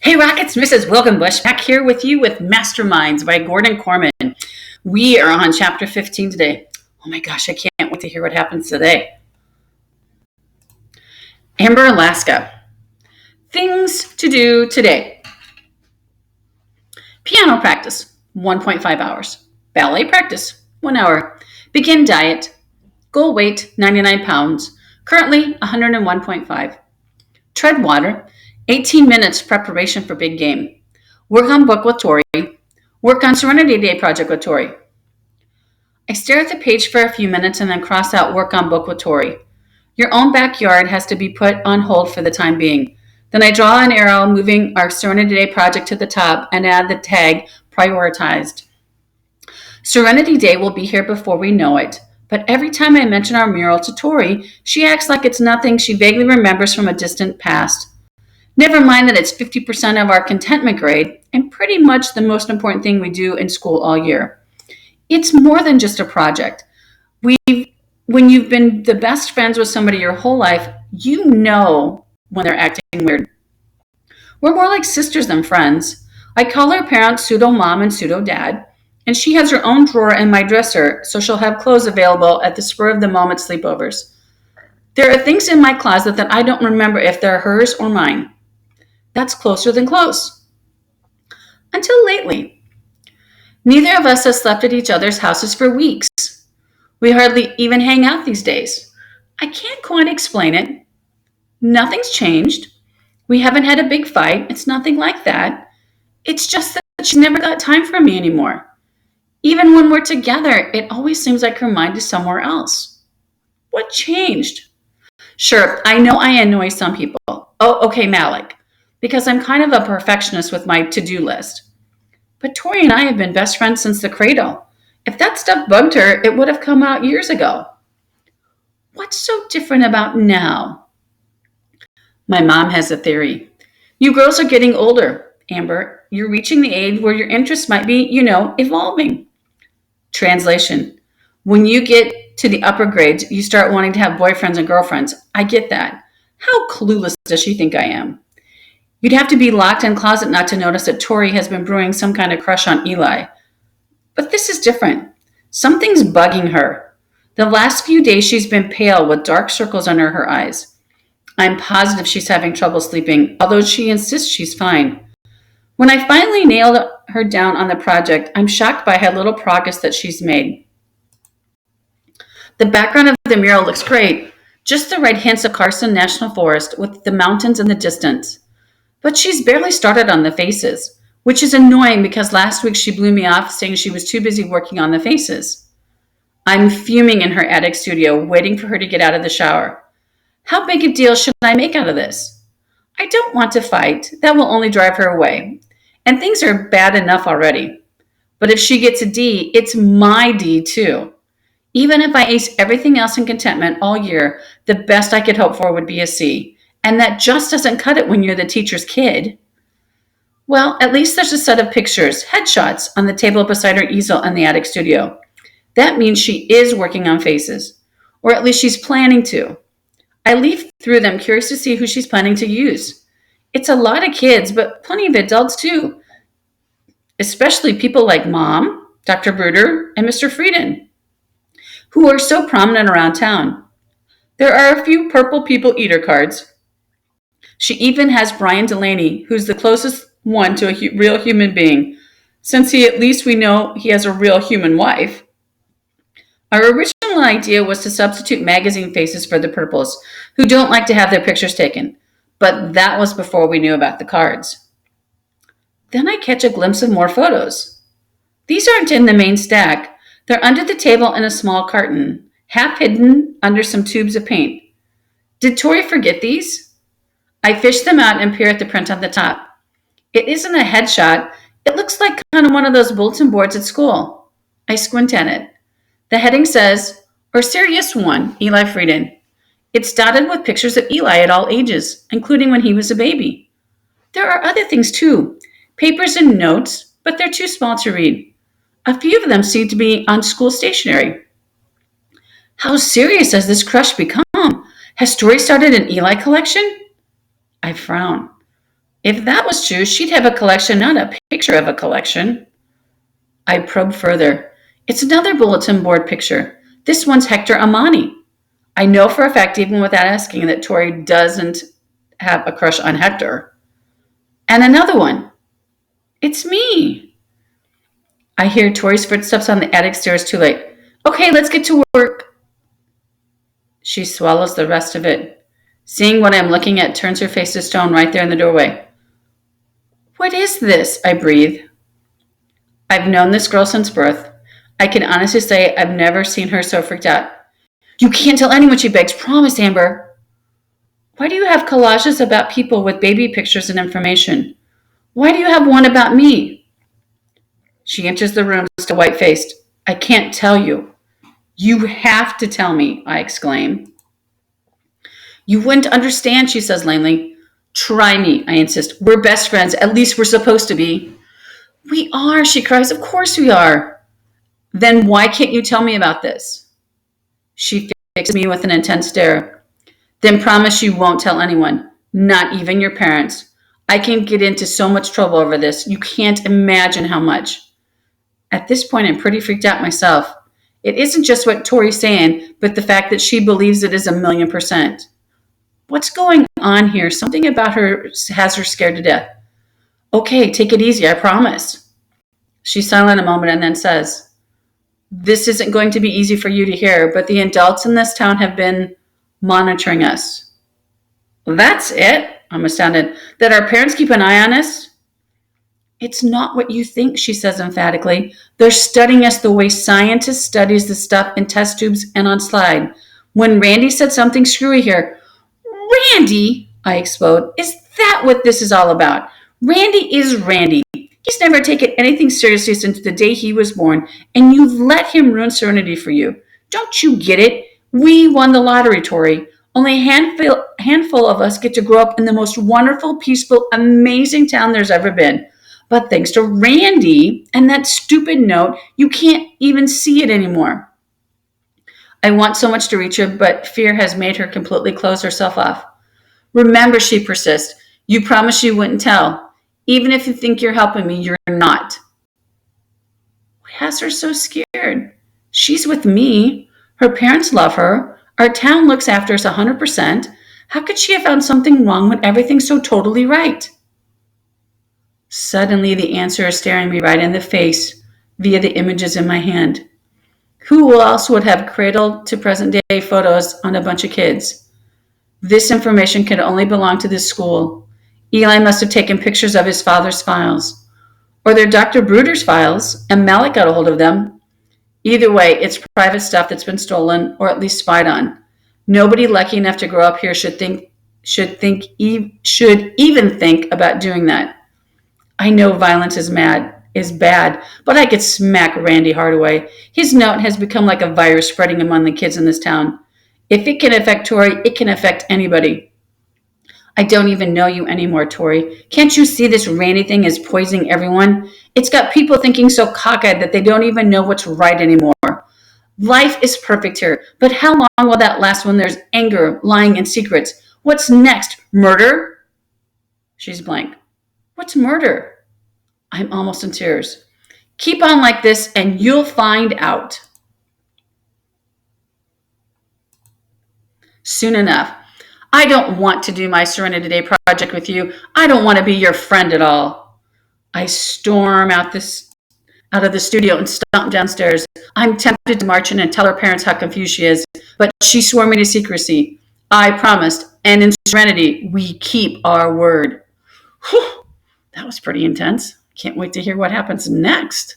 Hey Rockets, Mrs. Wilkenbush back here with you with Masterminds by Gordon Korman. We are on chapter 15 today. Oh my gosh, I can't wait to hear what happens today. Amber, Alaska. Things to do today. Piano practice, 1.5 hours. Ballet practice, 1 hour. Begin diet. Goal weight, 99 pounds. Currently, 101.5. Tread water, 18 minutes preparation for big game. Work on book with Tori. Work on Serenity Day project with Tori. I stare at the page for a few minutes and then cross out work on book with Tori. Your own backyard has to be put on hold for the time being. Then I draw an arrow moving our Serenity Day project to the top and add the tag prioritized. Serenity Day will be here before we know it. But every time I mention our mural to Tori, she acts like it's nothing she vaguely remembers from a distant past. Never mind that it's 50% of our contentment grade and pretty much the most important thing we do in school all year. It's more than just a project. When you've been the best friends with somebody your whole life, you know when they're acting weird. We're more like sisters than friends. I call her parents pseudo mom and pseudo dad, and she has her own drawer in my dresser, so she'll have clothes available at the spur of the moment sleepovers. There are things in my closet that I don't remember if they're hers or mine. That's closer than close. Until lately. Neither of us has slept at each other's houses for weeks. We hardly even hang out these days. I can't quite explain it. Nothing's changed. We haven't had a big fight. It's nothing like that. It's just that she never got time for me anymore. Even when we're together, it always seems like her mind is somewhere else. What changed? Sure, I know I annoy some people. Oh, okay, Malik. Because I'm kind of a perfectionist with my to-do list. But Tori and I have been best friends since the cradle. If that stuff bugged her, it would have come out years ago. What's so different about now? My mom has a theory. You girls are getting older, Amber. You're reaching the age where your interests might be, evolving. Translation. When you get to the upper grades, you start wanting to have boyfriends and girlfriends. I get that. How clueless does she think I am? You'd have to be locked in a closet not to notice that Tori has been brewing some kind of crush on Eli. But this is different. Something's bugging her. The last few days she's been pale with dark circles under her eyes. I'm positive she's having trouble sleeping, although she insists she's fine. When I finally nailed her down on the project, I'm shocked by how little progress that she's made. The background of the mural looks great. Just the right hints of Carson National Forest with the mountains in the distance. But she's barely started on the faces, which is annoying because last week she blew me off saying she was too busy working on the faces. I'm fuming in her attic studio, waiting for her to get out of the shower. How big a deal should I make out of this? I don't want to fight. That will only drive her away. And things are bad enough already. But if she gets a D, it's my D too. Even if I ace everything else in contentment all year, the best I could hope for would be a C. And that just doesn't cut it when you're the teacher's kid. Well, at least there's a set of pictures, headshots, on the table beside her easel in the attic studio. That means she is working on faces. Or at least she's planning to. I leaf through them curious to see who she's planning to use. It's a lot of kids, but plenty of adults too. Especially people like Mom, Dr. Bruder, and Mr. Frieden, who are so prominent around town. There are a few purple people eater cards. She even has Brian Delaney, who's the closest one to a real human being, since at least we know he has a real human wife. Our original idea was to substitute magazine faces for the purples, who don't like to have their pictures taken, but that was before we knew about the cards. Then I catch a glimpse of more photos. These aren't in the main stack. They're under the table in a small carton, half hidden under some tubes of paint. Did Tori forget these? I fish them out and peer at the print on the top. It isn't a headshot. It looks like kind of one of those bulletin boards at school. I squint at it. The heading says, or Serious One, Eli Frieden. It's dotted with pictures of Eli at all ages, including when he was a baby. There are other things too, papers and notes, but they're too small to read. A few of them seem to be on school stationery. How serious has this crush become? Has Tori started an Eli collection? I frown. If that was true, she'd have a collection, not a picture of a collection. I probe further. It's another bulletin board picture. This one's Hector Amani. I know for a fact, even without asking, that Tori doesn't have a crush on Hector. And another one. It's me. I hear Tori's footsteps on the attic stairs too late. Okay, let's get to work. She swallows the rest of it. Seeing what I'm looking at, turns her face to stone right there in the doorway. What is this? I breathe. I've known this girl since birth. I can honestly say I've never seen her so freaked out. You can't tell anyone, she begs. Promise, Amber. Why do you have collages about people with baby pictures and information? Why do you have one about me? She enters the room, still white-faced. I can't tell you. You have to tell me, I exclaim. You wouldn't understand, she says lamely. Try me, I insist. We're best friends. At least we're supposed to be. We are, she cries. Of course we are. Then why can't you tell me about this? She fixes me with an intense stare. Then promise you won't tell anyone, not even your parents. I can get into so much trouble over this. You can't imagine how much. At this point, I'm pretty freaked out myself. It isn't just what Tori's saying, but the fact that she believes it is 1,000,000%. What's going on here? Something about her has her scared to death. Okay, take it easy, I promise. She's silent a moment and then says, this isn't going to be easy for you to hear, but the adults in this town have been monitoring us. That's it? I'm astounded. That our parents keep an eye on us? It's not what you think, she says emphatically. They're studying us the way scientists studies the stuff in test tubes and on slide. When Randy said something screwy here, Randy, I explode. Is that what this is all about? Randy is Randy. He's never taken anything seriously since the day he was born, and you've let him ruin Serenity for you. Don't you get it? We won the lottery, Tori. Only a handful of us get to grow up in the most wonderful, peaceful, amazing town there's ever been. But thanks to Randy and that stupid note, you can't even see it anymore. I want so much to reach her, but fear has made her completely close herself off. Remember, she persists, you promised you wouldn't tell. Even if you think you're helping me, you're not. What has her so scared? She's with me. Her parents love her. Our town looks after us 100%. How could she have found something wrong when everything's so totally right? Suddenly, the answer is staring me right in the face via the images in my hand. Who else would have cradle to present day photos on a bunch of kids? This information can only belong to this school. Eli must have taken pictures of his father's files. Or they're Dr. Bruder's files, and Malik got a hold of them. Either way, it's private stuff that's been stolen, or at least spied on. Nobody lucky enough to grow up here should even think about doing that. I know violence is bad, but I could smack Randy Hardaway. His note has become like a virus spreading among the kids in this town. If it can affect Tori, it can affect anybody. I don't even know you anymore, Tori. Can't you see this Randy thing is poisoning everyone? It's got people thinking so cockeyed that they don't even know what's right anymore. Life is perfect here, but how long will that last when there's anger, lying, and secrets? What's next? Murder? She's blank. What's murder? I'm almost in tears. Keep on like this and you'll find out. Soon enough. I don't want to do my Serenity Day project with you. I don't want to be your friend at all. I storm out of the studio and stomp downstairs. I'm tempted to march in and tell her parents how confused she is, but she swore me to secrecy. I promised, and in Serenity, we keep our word. Whew, that was pretty intense. Can't wait to hear what happens next.